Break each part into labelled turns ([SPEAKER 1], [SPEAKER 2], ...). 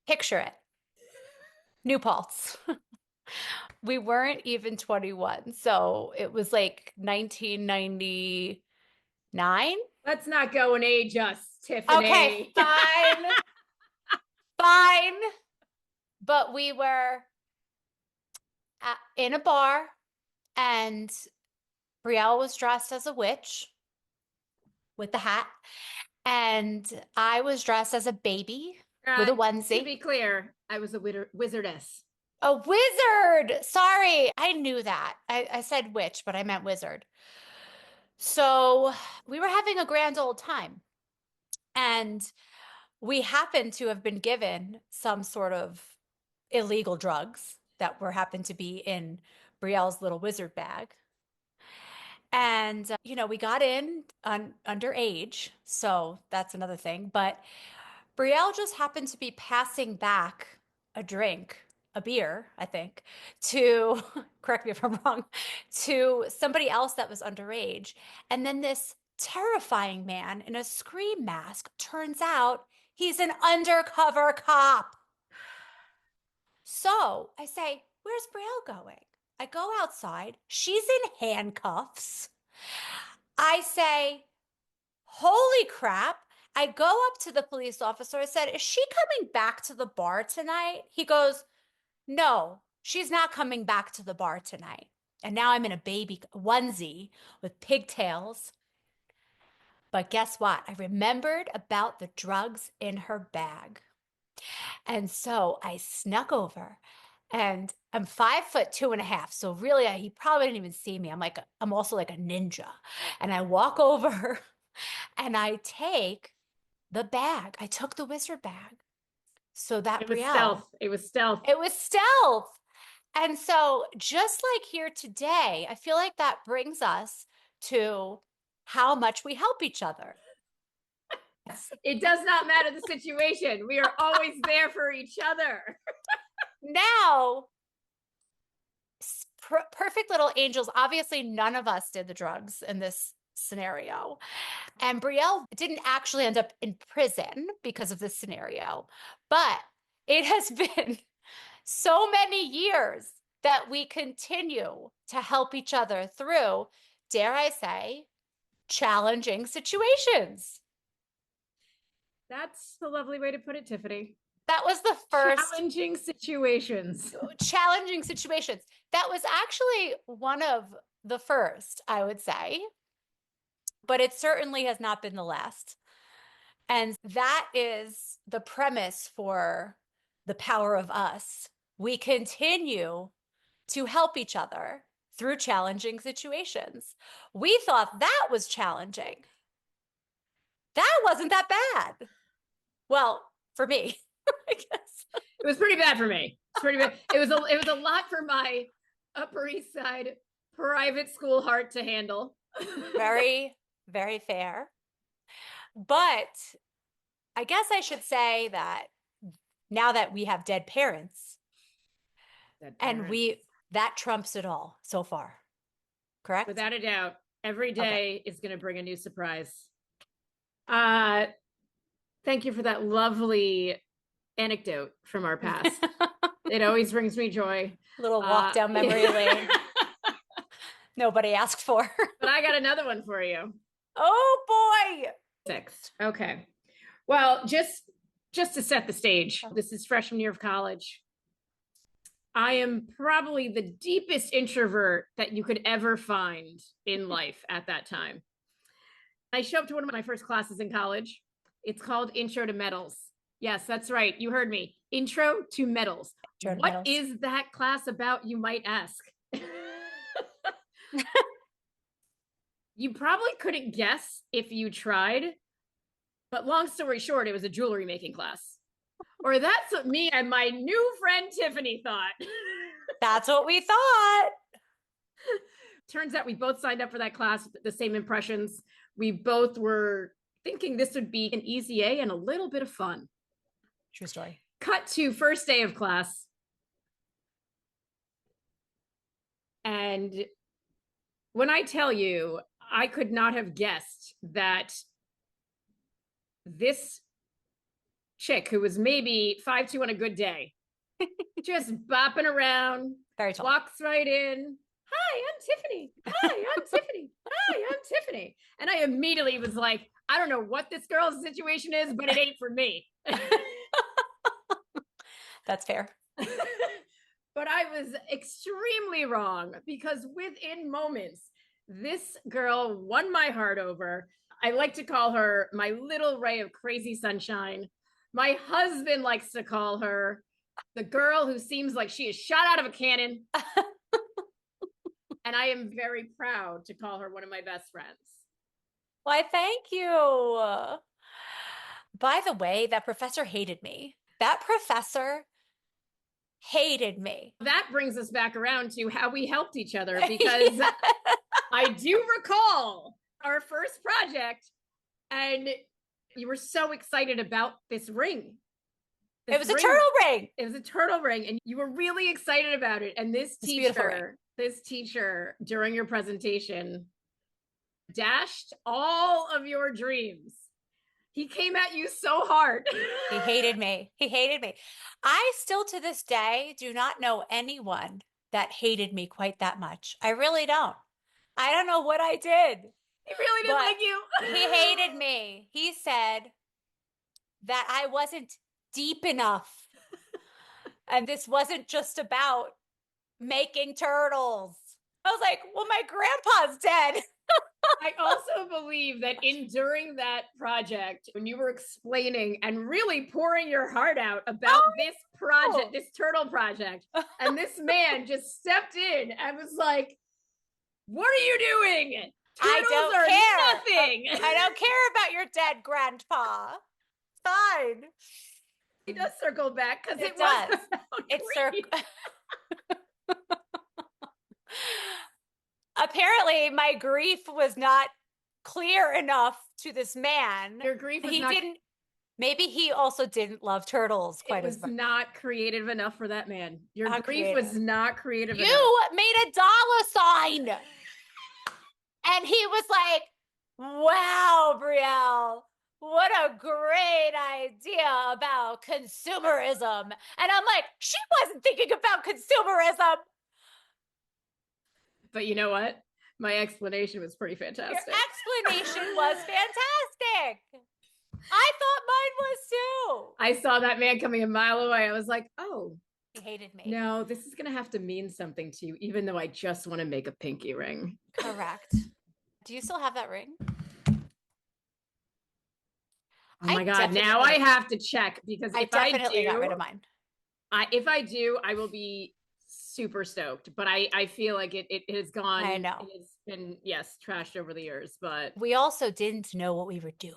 [SPEAKER 1] Picture it. New Paltz. We weren't even 21. So it was like 1999.
[SPEAKER 2] Let's not go and age us,
[SPEAKER 1] Okay,
[SPEAKER 2] Tiffany.
[SPEAKER 1] fine, fine. But we were in a bar and Brielle was dressed as a witch with the hat. And I was dressed as a baby with a
[SPEAKER 2] To
[SPEAKER 1] onesie.
[SPEAKER 2] be clear, I was a wizardess.
[SPEAKER 1] A wizard. Sorry, I knew that. I said witch, but I meant wizard. So we were having a grand old time. And we happened to have been given some sort of illegal drugs that were happened to be in Brielle's little wizard bag. And, we got in underage. So that's another thing. But Brielle just happened to be passing back a drink, a beer, I think, to, correct me if I'm wrong, to somebody else that was underage. And then this terrifying man in a scream mask turns out he's an undercover cop. So I say, "Where's Brielle going?" I go outside. She's in handcuffs. I say, "Holy crap." I go up to the police officer. I said, "Is she coming back to the bar tonight?" He goes, "No, she's not coming back to the bar tonight." And now I'm in a baby onesie with pigtails. But guess what? I remembered about the drugs in her bag. And so I snuck over and I'm 5'2.5". So really, he probably didn't even see me. I'm also like a ninja. And I walk over and I take the bag. I took the wizard bag so that
[SPEAKER 2] It was
[SPEAKER 1] Brielle,
[SPEAKER 2] stealth. It was stealth.
[SPEAKER 1] it was stealth. And so just like here today, I feel like that brings us to how much we help each other.
[SPEAKER 2] It does not matter the situation. We are always there for each other.
[SPEAKER 1] Now, perfect little angels. Obviously, none of us did the drugs in this scenario. And Brielle didn't actually end up in prison because of this scenario. But it has been so many years that we continue to help each other through, dare I say, challenging situations.
[SPEAKER 2] That's a lovely way to put it, Tiffany.
[SPEAKER 1] That was the first
[SPEAKER 2] Challenging situations.
[SPEAKER 1] challenging situations. That was actually one of the first, I would say, but it certainly has not been the last. And that is the premise for the power of us. We continue to help each other through challenging situations. We thought that was challenging. That wasn't that bad. Well, for me, I guess.
[SPEAKER 2] It was pretty bad for me. It's pretty bad. It was a lot for my Upper East Side private school heart to handle.
[SPEAKER 1] Very, very fair. But I guess I should say that now that we have dead parents, and that trumps it all so far. Correct?
[SPEAKER 2] Without a doubt, every
[SPEAKER 1] Okay.
[SPEAKER 2] day is going to bring a new surprise. Uh, Thank you for that lovely anecdote from our past. It always brings me joy.
[SPEAKER 1] Little walk down memory lane. Nobody asked for.
[SPEAKER 2] But I got another one for you.
[SPEAKER 1] Oh boy.
[SPEAKER 2] 6. Okay. Well, just to set the stage, this is freshman year of college. I am probably the deepest introvert that you could ever find in life at that time. I show up to one of my first classes in college. It's called Intro to Metals. Yes, that's right. You heard me. Intro to Metals. What is that class about, you might ask? You probably couldn't guess if you tried, but long story short, it was a jewelry making class. Or that's what me and my new friend Tiffany thought.
[SPEAKER 1] That's what we thought.
[SPEAKER 2] Turns out we both signed up for that class with the same impressions. We both were thinking this would be an easy A and a little bit of fun.
[SPEAKER 1] True story.
[SPEAKER 2] Cut to first day of class. And when I tell you, I could not have guessed that this chick who was maybe 5'2" on a good day, just bopping around,
[SPEAKER 1] Very tall.
[SPEAKER 2] walks right in. Hi, I'm Tiffany. Hi, I'm Tiffany. Hi, I'm Tiffany. And I immediately was like, I don't know what this girl's situation is, but it ain't for me.
[SPEAKER 1] That's fair.
[SPEAKER 2] But I was extremely wrong because within moments, this girl won my heart over. I like to call her my little ray of crazy sunshine. My husband likes to call her the girl who seems like she is shot out of a cannon. And I am very proud to call her one of my best friends.
[SPEAKER 1] Why, thank you. By the way, that professor hated me. That professor hated me.
[SPEAKER 2] That brings us back around to how we helped each other because yeah. I do recall our first project and you were so excited about this ring.
[SPEAKER 1] It was a turtle ring.
[SPEAKER 2] It was a turtle ring and you were really excited about it. And this teacher during your presentation dashed all of your dreams. He came at you so hard.
[SPEAKER 1] He hated me. He hated me. I still to this day do not know anyone that hated me quite that much. I really don't. I don't know what I did.
[SPEAKER 2] He really didn't like you.
[SPEAKER 1] He hated me. He said that I wasn't deep enough. And this wasn't just about making turtles. I was like, well, my grandpa's dead.
[SPEAKER 2] I also believe that during that project, when you were explaining and really pouring your heart out about this project, this turtle project, and this man just stepped in and was like, what are you doing? Turtles are nothing.
[SPEAKER 1] I don't care about your dead grandpa. Fine.
[SPEAKER 2] It does circle back because it
[SPEAKER 1] does.
[SPEAKER 2] Was about
[SPEAKER 1] it's Apparently, my grief was not clear enough to this man.
[SPEAKER 2] Your grief was
[SPEAKER 1] Maybe he also didn't love turtles quite as much.
[SPEAKER 2] It was not creative enough for that man. Your grief was not creative enough.
[SPEAKER 1] You made a dollar sign. And he was like, wow, Brielle, what a great idea about consumerism. And I'm like, she wasn't thinking about consumerism.
[SPEAKER 2] But you know what? My explanation was pretty fantastic.
[SPEAKER 1] Your explanation was fantastic. I thought mine was too.
[SPEAKER 2] I saw that man coming a mile away. I was like, oh.
[SPEAKER 1] He hated me.
[SPEAKER 2] No, this is going to have to mean something to you, even though I just want to make a pinky ring.
[SPEAKER 1] Correct. Do you still have that ring?
[SPEAKER 2] Oh my God. Now I have to check because if I
[SPEAKER 1] definitely got rid of mine.
[SPEAKER 2] If I do, I will be super stoked, but I feel like it has gone.
[SPEAKER 1] I know.
[SPEAKER 2] It has been, yes, trashed over the years, but
[SPEAKER 1] we also didn't know what we were doing.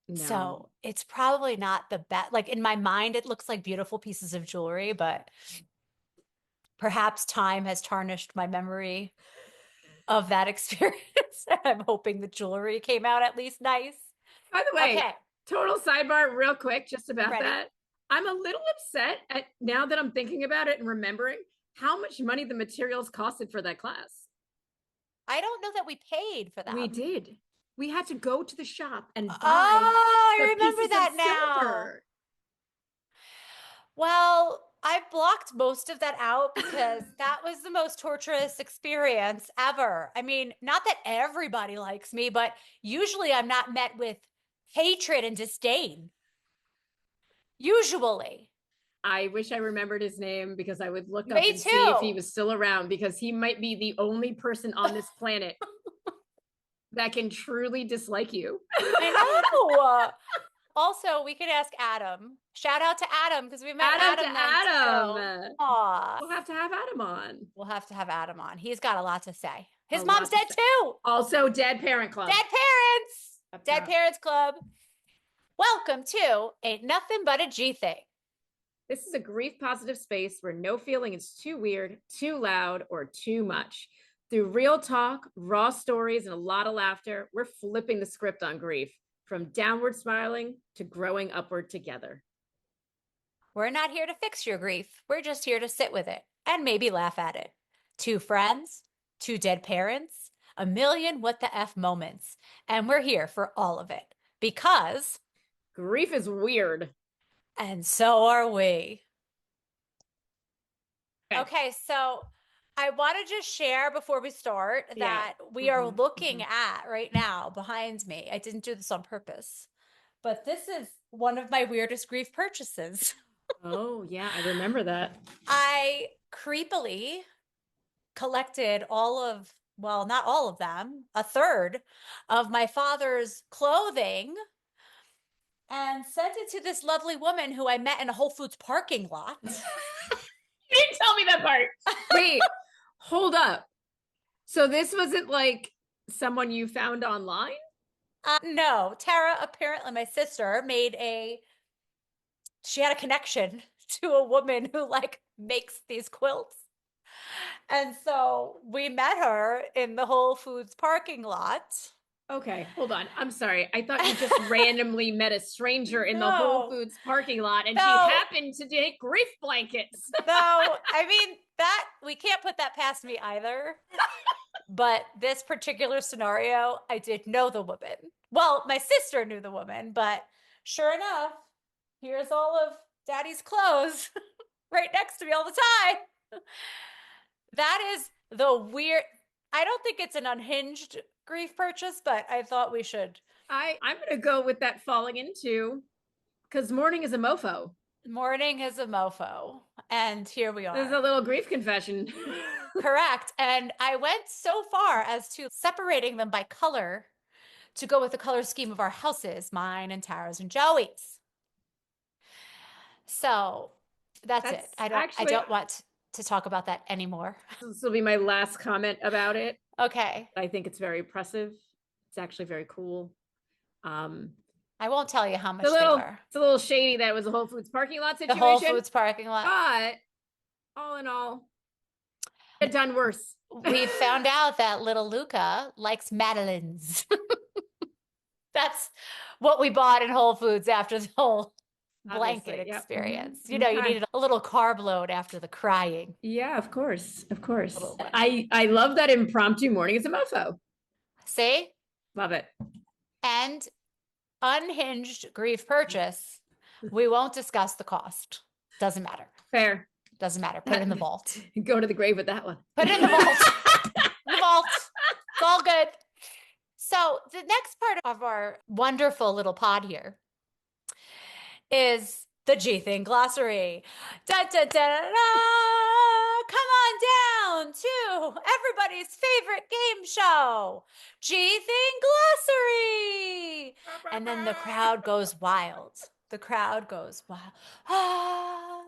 [SPEAKER 1] No. So it's probably not the best. Like in my mind, it looks like beautiful pieces of jewelry, but perhaps time has tarnished my memory of that experience. I'm hoping the jewelry came out at least nice.
[SPEAKER 2] By the way, total sidebar real quick, just about that. I'm a little upset at now that I'm thinking about it and remembering how much money the materials costed for that class.
[SPEAKER 1] I don't know that we paid for that.
[SPEAKER 2] We did. We had to go to the shop and buy.
[SPEAKER 1] Oh, I remember that now. Silver. Well, I blocked most of that out because that was the most torturous experience ever. I mean, not that everybody likes me, but usually I'm not met with hatred and disdain. Usually.
[SPEAKER 2] I wish I remembered his name because I would look up and see if he was still around because he might be the only person on this planet that can truly dislike you.
[SPEAKER 1] I know. Also, we could ask Adam. Shout out to Adam because we met Adam.
[SPEAKER 2] We'll have to have Adam on.
[SPEAKER 1] We'll have to have Adam on. He's got a lot to say. His mom's dead too.
[SPEAKER 2] Also, Dead Parent Club.
[SPEAKER 1] Dead Parents. Dead Parents Club. Welcome to Ain't Nothing But a G Thing.
[SPEAKER 2] This is a grief-positive space where no feeling is too weird, too loud, or too much. Through real talk, raw stories, and a lot of laughter, we're flipping the script on grief, from downward spiraling to growing upward together.
[SPEAKER 1] We're not here to fix your grief. We're just here to sit with it and maybe laugh at it. 2 friends, 2 dead parents, a million what the F moments. And we're here for all of it because
[SPEAKER 2] grief is weird.
[SPEAKER 1] And so are we.
[SPEAKER 2] Okay.
[SPEAKER 1] Okay, so I want to just share before we start
[SPEAKER 2] Yeah.
[SPEAKER 1] that we are looking
[SPEAKER 2] Mhm.
[SPEAKER 1] at right now behind me. I didn't do this on purpose, but this is one of my weirdest grief purchases.
[SPEAKER 2] Oh, yeah, I remember that.
[SPEAKER 1] I creepily collected all of, well, not all of them, a third of my father's clothing and sent it to this lovely woman who I met in a Whole Foods parking lot.
[SPEAKER 2] You didn't tell me that part. Wait, hold up. So this wasn't like someone you found online?
[SPEAKER 1] No, Tara, apparently my sister, she had a connection to a woman who like makes these quilts. And so we met her in the Whole Foods parking lot.
[SPEAKER 2] Okay, hold on. I'm sorry. I thought you just randomly met a stranger in the Whole
[SPEAKER 1] No,
[SPEAKER 2] Foods parking lot and she
[SPEAKER 1] no,
[SPEAKER 2] happened to take grief blankets.
[SPEAKER 1] no. I mean, that we can't put that past me either. But this particular scenario, I did know the woman. Well, my sister knew the woman, but sure enough, here's all of daddy's clothes right next to me all the time. That is the weird. I don't think it's an unhinged grief purchase, but I thought we should.
[SPEAKER 2] I'm gonna go with that falling into because mourning is a mofo.
[SPEAKER 1] Mourning is a mofo. And here we
[SPEAKER 2] There's a
[SPEAKER 1] are.
[SPEAKER 2] little grief confession.
[SPEAKER 1] Correct. And I went so far as to separating them by color to go with the color scheme of our houses, mine and Tara's and Joey's. So that's it.
[SPEAKER 2] That's
[SPEAKER 1] I don't I
[SPEAKER 2] actually
[SPEAKER 1] don't want to talk about that anymore.
[SPEAKER 2] this will be my last comment about it.
[SPEAKER 1] Okay.
[SPEAKER 2] I think it's very impressive. It's actually very cool. Um,
[SPEAKER 1] I won't tell you how
[SPEAKER 2] it's a
[SPEAKER 1] much they
[SPEAKER 2] little
[SPEAKER 1] were.
[SPEAKER 2] it's a little shady that it was a Whole Foods parking lot
[SPEAKER 1] The Whole
[SPEAKER 2] situation,
[SPEAKER 1] Foods parking lot.
[SPEAKER 2] but all in all, it done worse.
[SPEAKER 1] We found out that little Luca likes Madeleines. That's what we bought in Whole Foods after the whole blanket
[SPEAKER 2] Obviously, yep.
[SPEAKER 1] experience. You know, you
[SPEAKER 2] Okay.
[SPEAKER 1] needed a little carb load after the crying.
[SPEAKER 2] Yeah, of course, of course.
[SPEAKER 1] Little one.
[SPEAKER 2] I love that impromptu morning is a mofo.
[SPEAKER 1] See?
[SPEAKER 2] Love it.
[SPEAKER 1] And unhinged grief purchase, we won't discuss the cost. Doesn't matter.
[SPEAKER 2] Fair.
[SPEAKER 1] Doesn't matter. Put it in the vault.
[SPEAKER 2] Go to the grave with that one.
[SPEAKER 1] Put it in the vault. The vault. It's all good. So the next part of our wonderful little pod here is the GTHING glossary. Da, da, da, da, da. Come on down to everybody's favorite game show, GTHING glossary. And then the crowd goes wild. The crowd goes wild. Ah.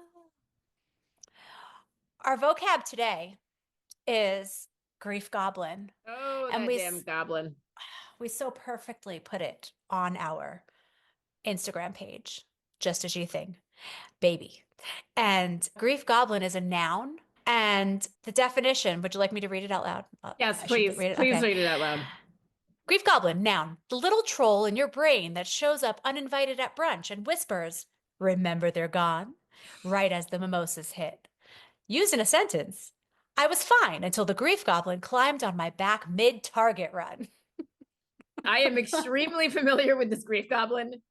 [SPEAKER 1] Our vocab today is grief goblin.
[SPEAKER 2] Oh,
[SPEAKER 1] And
[SPEAKER 2] that damn goblin.
[SPEAKER 1] we so perfectly put it on our Instagram page, just as you think, baby. And grief goblin is a noun. And the definition, would you like me to read it out loud?
[SPEAKER 2] Yes,
[SPEAKER 1] I should
[SPEAKER 2] please.
[SPEAKER 1] read it.
[SPEAKER 2] Please
[SPEAKER 1] Okay.
[SPEAKER 2] read it out loud.
[SPEAKER 1] Grief goblin, noun. The little troll in your brain that shows up uninvited at brunch and whispers, remember they're gone, right as the mimosas hit. Used in a sentence, I was fine until the grief goblin climbed on my back mid-target run.
[SPEAKER 2] I am extremely familiar with this grief goblin.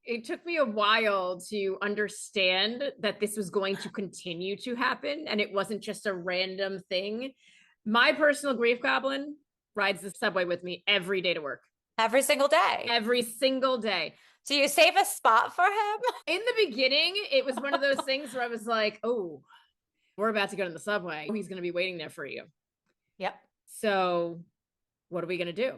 [SPEAKER 2] It took me a while to understand that this was going to continue to happen and it wasn't just a random thing. My personal grief goblin rides the subway with me every day to work.
[SPEAKER 1] Every single day.
[SPEAKER 2] Every single day.
[SPEAKER 1] Do you save a spot for him?
[SPEAKER 2] In the beginning, it was one of those things where I was like, oh, we're about to go to the subway. He's going to be waiting there for you.
[SPEAKER 1] Yep.
[SPEAKER 2] So, what are we going to do?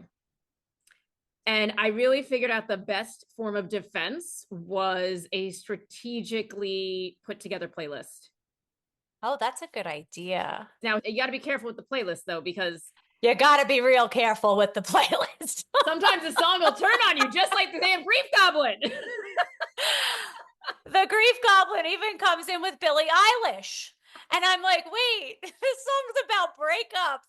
[SPEAKER 2] And I really figured out the best form of defense was a strategically put together playlist.
[SPEAKER 1] Oh, that's a good idea.
[SPEAKER 2] Now, you got to be careful with the playlist though, because
[SPEAKER 1] you got to be real careful with the playlist.
[SPEAKER 2] sometimes the song will turn on you, just like the damn grief goblin.
[SPEAKER 1] The grief goblin even comes in with Billie Eilish. And I'm like, wait, this song's about breakup.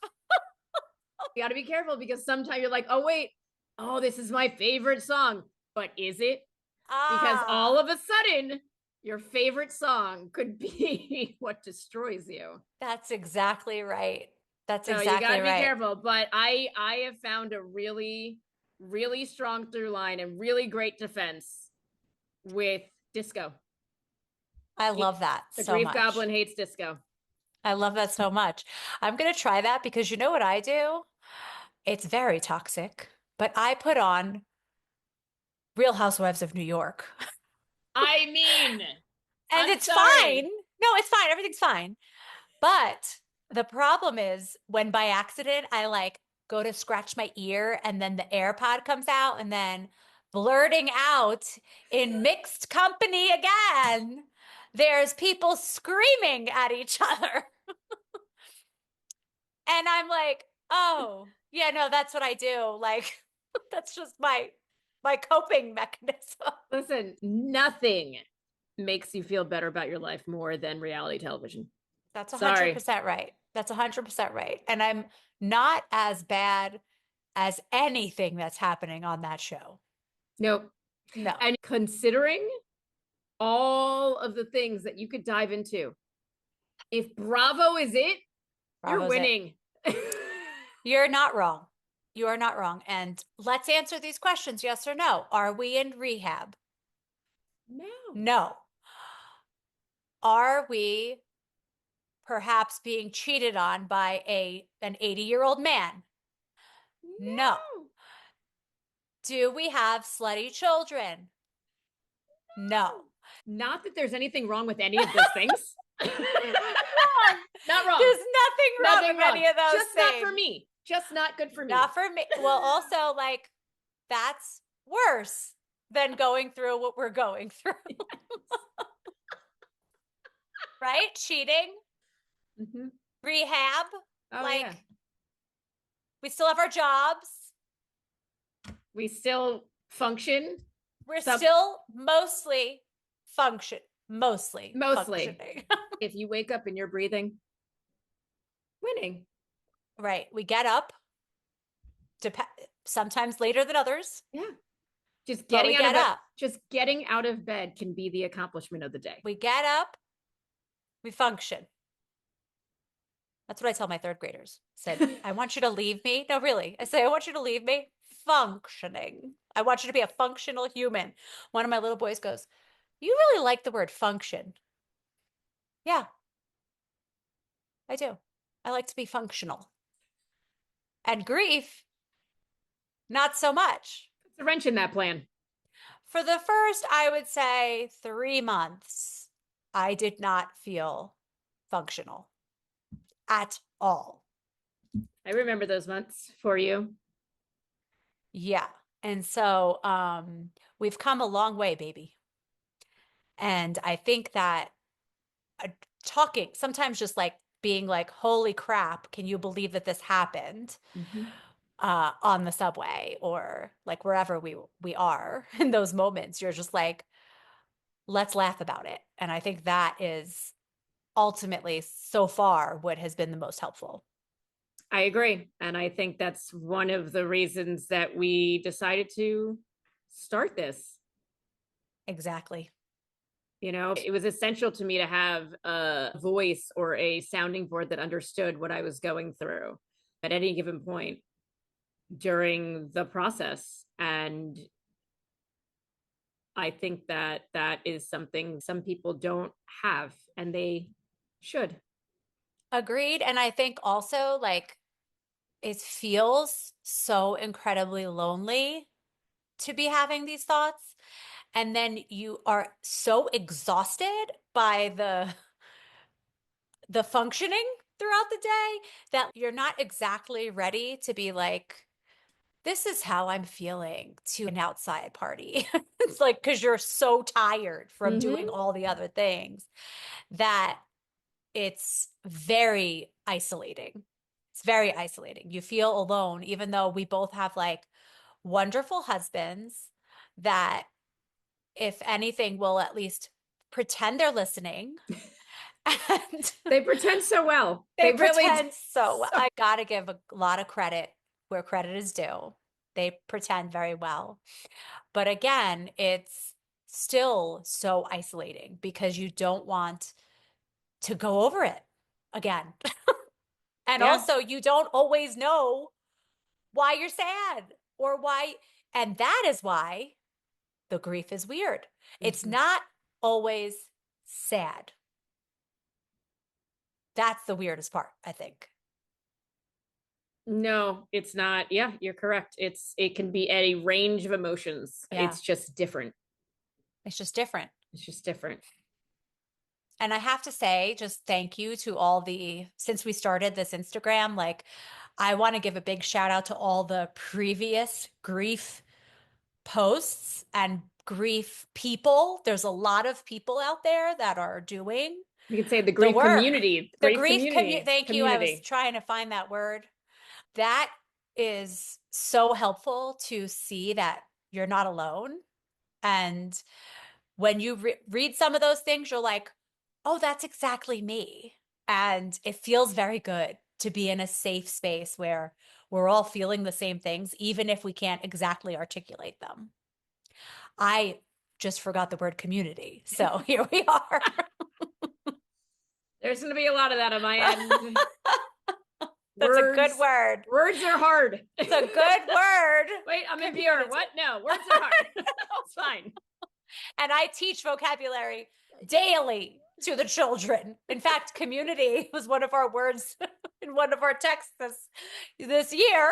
[SPEAKER 2] You got to be careful because sometimes you're like, oh, wait, oh, this is my favorite song. But is it? Because all of a sudden, your favorite song could be what destroys you.
[SPEAKER 1] That's exactly right. That's
[SPEAKER 2] so
[SPEAKER 1] exactly right.
[SPEAKER 2] You gotta be careful. But I have found a really, really strong through line and really great defense with disco.
[SPEAKER 1] I love that
[SPEAKER 2] The
[SPEAKER 1] so
[SPEAKER 2] grief
[SPEAKER 1] much.
[SPEAKER 2] goblin hates disco.
[SPEAKER 1] I love that so much. I'm going to try that because you know what I do? It's very toxic, but I put on Real Housewives of New York.
[SPEAKER 2] I mean,
[SPEAKER 1] And
[SPEAKER 2] I'm
[SPEAKER 1] it's fine.
[SPEAKER 2] sorry.
[SPEAKER 1] No, it's fine. Everything's fine. But the problem is when by accident I like go to scratch my ear and then the AirPod comes out and then blurting out in mixed company again, there's people screaming at each other. And I'm like, oh, yeah, no, that's what I do. Like, that's just my coping mechanism.
[SPEAKER 2] Listen, nothing makes you feel better about your life more than reality television.
[SPEAKER 1] That's
[SPEAKER 2] Sorry.
[SPEAKER 1] 100% right. That's 100% right. And I'm not as bad as anything that's happening on that show.
[SPEAKER 2] Nope.
[SPEAKER 1] No.
[SPEAKER 2] And considering all of the things that you could dive into, if Bravo is it, you're
[SPEAKER 1] Bravo's it.
[SPEAKER 2] winning.
[SPEAKER 1] You're not wrong. You are not wrong. And let's answer these questions, yes or no. Are we in rehab?
[SPEAKER 2] No.
[SPEAKER 1] No. Are we perhaps being cheated on by an 80-year-old man? No.
[SPEAKER 2] No.
[SPEAKER 1] Do we have slutty children? No.
[SPEAKER 2] Not that there's anything wrong with any of those things.
[SPEAKER 1] Wrong.
[SPEAKER 2] Not wrong.
[SPEAKER 1] There's nothing wrong
[SPEAKER 2] Nothing
[SPEAKER 1] with
[SPEAKER 2] wrong.
[SPEAKER 1] any of those
[SPEAKER 2] Just not for
[SPEAKER 1] things.
[SPEAKER 2] me. Just not good for me.
[SPEAKER 1] Not for me. Well, also, like, that's worse than going through what we're going through. Right? Cheating,
[SPEAKER 2] Mhm.
[SPEAKER 1] rehab.
[SPEAKER 2] Oh,
[SPEAKER 1] Like,
[SPEAKER 2] yeah.
[SPEAKER 1] we still have our jobs.
[SPEAKER 2] We still function.
[SPEAKER 1] We're still mostly mostly functioning.
[SPEAKER 2] If you wake up and you're breathing, winning.
[SPEAKER 1] Right. We get up, sometimes later than others,
[SPEAKER 2] Yeah. Just
[SPEAKER 1] but we
[SPEAKER 2] getting out of
[SPEAKER 1] get
[SPEAKER 2] bed.
[SPEAKER 1] up.
[SPEAKER 2] Just getting out of bed can be the accomplishment of the day.
[SPEAKER 1] We get up, we function. That's what I tell my third graders. I said, I want you to leave me. No, really. I say, I want you to leave me functioning. I want you to be a functional human. One of my little boys goes, you really like the word function. Yeah, I do. I like to be functional. And grief, not so much.
[SPEAKER 2] It's a wrench in that plan.
[SPEAKER 1] For the first, I would say 3 months, I did not feel functional at all.
[SPEAKER 2] I remember those months for you.
[SPEAKER 1] Yeah. And so we've come a long way, baby. And I think that talking, sometimes just like being like, holy crap, can you believe that this happened on the subway or like wherever we are in those moments, you're just like, let's laugh about it. And I think that is ultimately so far what has been the most helpful.
[SPEAKER 2] I agree. And I think that's one of the reasons that we decided to start this.
[SPEAKER 1] Exactly.
[SPEAKER 2] You know, it was essential to me to have a voice or a sounding board that understood what I was going through at any given point during the process. And I think that that is something some people don't have, and they should.
[SPEAKER 1] Agreed. And I think also like it feels so incredibly lonely to be having these thoughts. And then you are so exhausted by the functioning throughout the day that you're not exactly ready to be like, this is how I'm feeling to an outside party. It's like because you're so tired from doing
[SPEAKER 2] Mm-hmm.
[SPEAKER 1] all the other things that it's very isolating. It's very isolating. You feel alone, even though we both have like wonderful husbands that, if anything, will at least pretend they're listening. And
[SPEAKER 2] They pretend so well.
[SPEAKER 1] they
[SPEAKER 2] They really do.
[SPEAKER 1] pretend so well. I got to give a lot of credit where credit is due. They pretend very well. But again, it's still so isolating because you don't want to go over it again. And
[SPEAKER 2] Yeah.
[SPEAKER 1] also, you don't always know why you're sad or why. And that is why the grief is weird. It's
[SPEAKER 2] Mhm.
[SPEAKER 1] not always sad. That's the weirdest part, I think.
[SPEAKER 2] No, it's not. Yeah, you're correct. It can be a range of emotions.
[SPEAKER 1] Yeah,
[SPEAKER 2] It's just different.
[SPEAKER 1] it's just different.
[SPEAKER 2] It's just different.
[SPEAKER 1] And I have to say, just thank you to all the, since we started this Instagram, like, I want to give a big shout out to all the previous grief posts and grief people. There's a lot of people out there that are doing
[SPEAKER 2] We could say the
[SPEAKER 1] the
[SPEAKER 2] grief
[SPEAKER 1] work.
[SPEAKER 2] community,
[SPEAKER 1] The
[SPEAKER 2] grief
[SPEAKER 1] grief community.
[SPEAKER 2] community,
[SPEAKER 1] Thank you. I was
[SPEAKER 2] community.
[SPEAKER 1] trying to find that word. That is so helpful to see that you're not alone. And when you read some of those things, you're like, oh, that's exactly me. And it feels very good to be in a safe space where we're all feeling the same things, even if we can't exactly articulate them. I just forgot the word community. So here we are.
[SPEAKER 2] There's going to be a lot of that on my end.
[SPEAKER 1] That's a good
[SPEAKER 2] Words,
[SPEAKER 1] word.
[SPEAKER 2] words are hard.
[SPEAKER 1] It's a good word.
[SPEAKER 2] Wait, I'm in
[SPEAKER 1] Community.
[SPEAKER 2] PR. What? No, words are hard. It's fine.
[SPEAKER 1] And I teach vocabulary daily to the children. In fact, community was one of our words in one of our texts this year.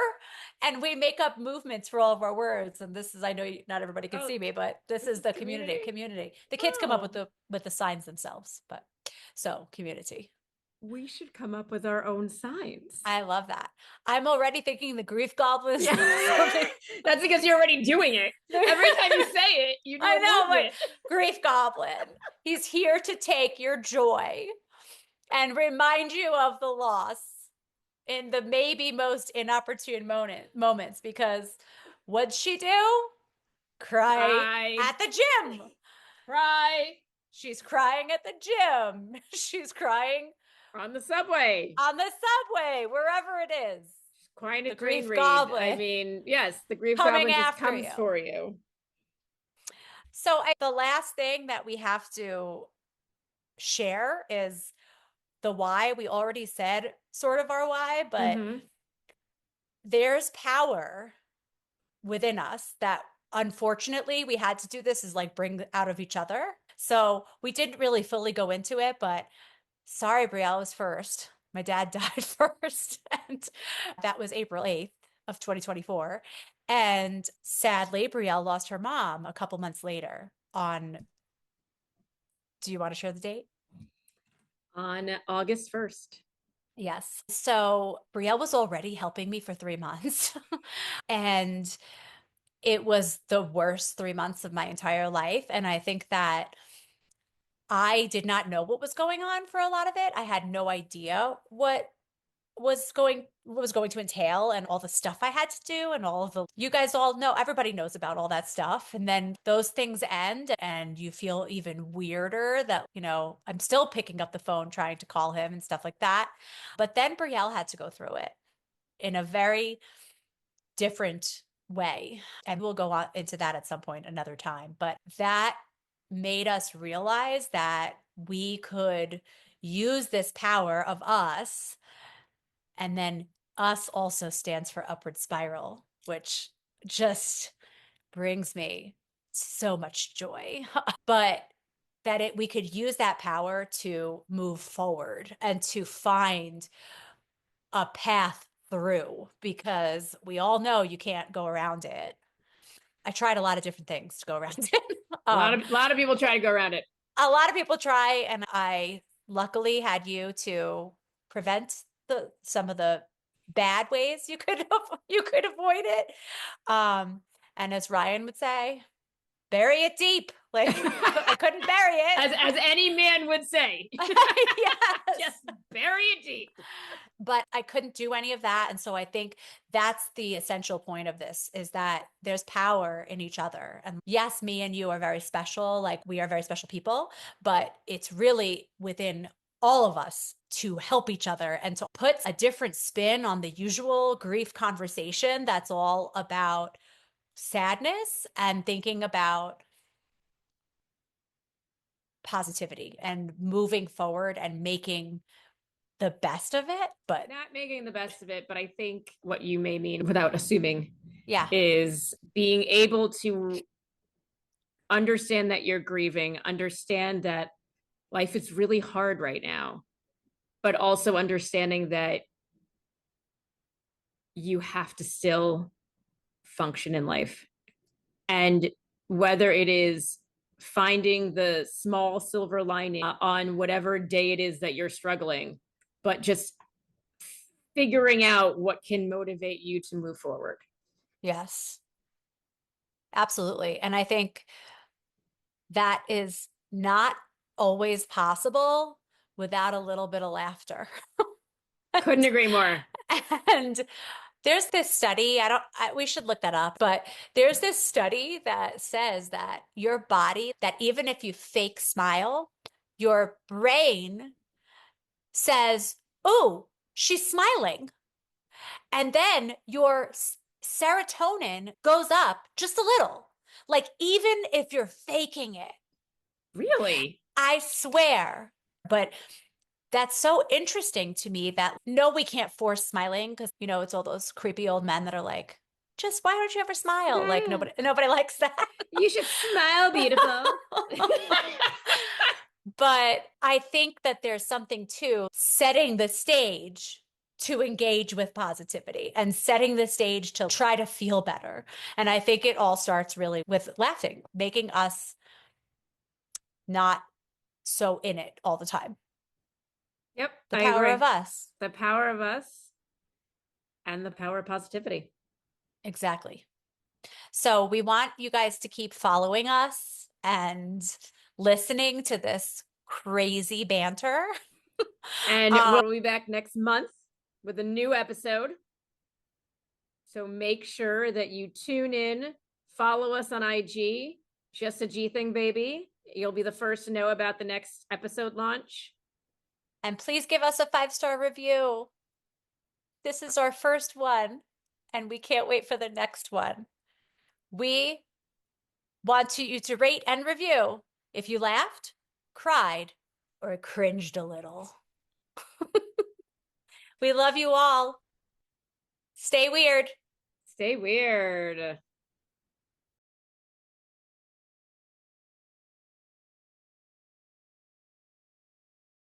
[SPEAKER 1] And we make up movements for all of our words. And this is, I know not everybody can see me, but this is the community. The kids come up with the signs themselves, but so community.
[SPEAKER 2] We should come up with our own signs.
[SPEAKER 1] I love that. I'm already thinking the grief goblins.
[SPEAKER 2] Yeah. That's because you're already doing it. Every time you say it, you do
[SPEAKER 1] I know,
[SPEAKER 2] but
[SPEAKER 1] grief goblin. He's here to take your joy and remind you of the loss in the maybe most inopportune moments. Because what'd she do? Cry at the gym.
[SPEAKER 2] Cry.
[SPEAKER 1] She's crying at the gym. She's crying
[SPEAKER 2] on the subway.
[SPEAKER 1] On the subway, wherever it is.
[SPEAKER 2] She's crying at
[SPEAKER 1] the grief
[SPEAKER 2] Green
[SPEAKER 1] goblin.
[SPEAKER 2] I mean, yes, the grief
[SPEAKER 1] Coming
[SPEAKER 2] goblin just comes
[SPEAKER 1] you.
[SPEAKER 2] for you.
[SPEAKER 1] So the last thing that we have to share is the why. We already said sort of our why, but there's power within us that unfortunately we had to do this is like bring out of each other. So we didn't really fully go into it, but sorry, Brielle was first. My dad died first. And that was April 8th of 2024. And sadly, Brielle lost her mom a couple months later on, do you want to share the date?
[SPEAKER 2] On August 1st.
[SPEAKER 1] Yes. So Brielle was already helping me for 3 months. And it was the worst 3 months of my entire life. And I think that I did not know what was going on for a lot of it. I had no idea what was going to entail and all the stuff I had to do and all of the, you guys all know, everybody knows about all that stuff. And then those things end and you feel even weirder that, you know, I'm still picking up the phone trying to call him and stuff like that. But then Brielle had to go through it in a very different way. And we'll go on into that at some point another time. But that made us realize that we could use this power of us. And then us also stands for upward spiral, which just brings me so much joy. But that we could use that power to move forward and to find a path through, because we all know you can't go around it. I tried a lot of different things to go around it.
[SPEAKER 2] A lot of people try to go around it.
[SPEAKER 1] A lot of people try, and I luckily had you to prevent some of the bad ways you could avoid it. And as Ryan would say, bury it deep. Like I couldn't bury it.
[SPEAKER 2] As any man would say.
[SPEAKER 1] Yes.
[SPEAKER 2] Just bury it deep.
[SPEAKER 1] But I couldn't do any of that. And so I think that's the essential point of this, is that there's power in each other. And yes, me and you are very special. Like we are very special people, but it's really within all of us to help each other and to put a different spin on the usual grief conversation that's all about sadness and thinking about positivity and moving forward and making the best of it. But
[SPEAKER 2] not making the best of it, but I think what you may mean, without assuming,
[SPEAKER 1] yeah,
[SPEAKER 2] is being able to understand that you're grieving, understand that life is really hard right now, but also understanding that you have to still function in life. And whether it is finding the small silver lining on whatever day it is that you're struggling, but just figuring out what can motivate you to move forward.
[SPEAKER 1] Yes, absolutely. And I think that is not always possible without a little bit of laughter.
[SPEAKER 2] Couldn't agree more.
[SPEAKER 1] And there's this study, we should look that up, but there's this study that says that your body, that even if you fake smile, your brain says, "Oh, she's smiling." And then your serotonin goes up just a little. Like, even if you're faking it,
[SPEAKER 2] Really?
[SPEAKER 1] I swear. But that's so interesting to me that no, we can't force smiling because, it's all those creepy old men that are like, just why don't you ever smile? Like, nobody likes that.
[SPEAKER 2] You should smile, beautiful.
[SPEAKER 1] But I think that there's something to setting the stage to engage with positivity and setting the stage to try to feel better. And I think it all starts really with laughing, making us not so in it all the time.
[SPEAKER 2] Yep,
[SPEAKER 1] The
[SPEAKER 2] I
[SPEAKER 1] power of
[SPEAKER 2] agree.
[SPEAKER 1] us.
[SPEAKER 2] The power of us and the power of positivity.
[SPEAKER 1] Exactly. So we want you guys to keep following us and listening to this crazy banter.
[SPEAKER 2] And we'll be back next month with a new episode. So make sure that you tune in, follow us on IG, just a G thing, baby. You'll be the first to know about the next episode launch.
[SPEAKER 1] And please give us a 5-star review. This is our first one, and we can't wait for the next one. We want you to rate and review if you laughed, cried, or cringed a little. We love you all. Stay weird.
[SPEAKER 2] Stay weird.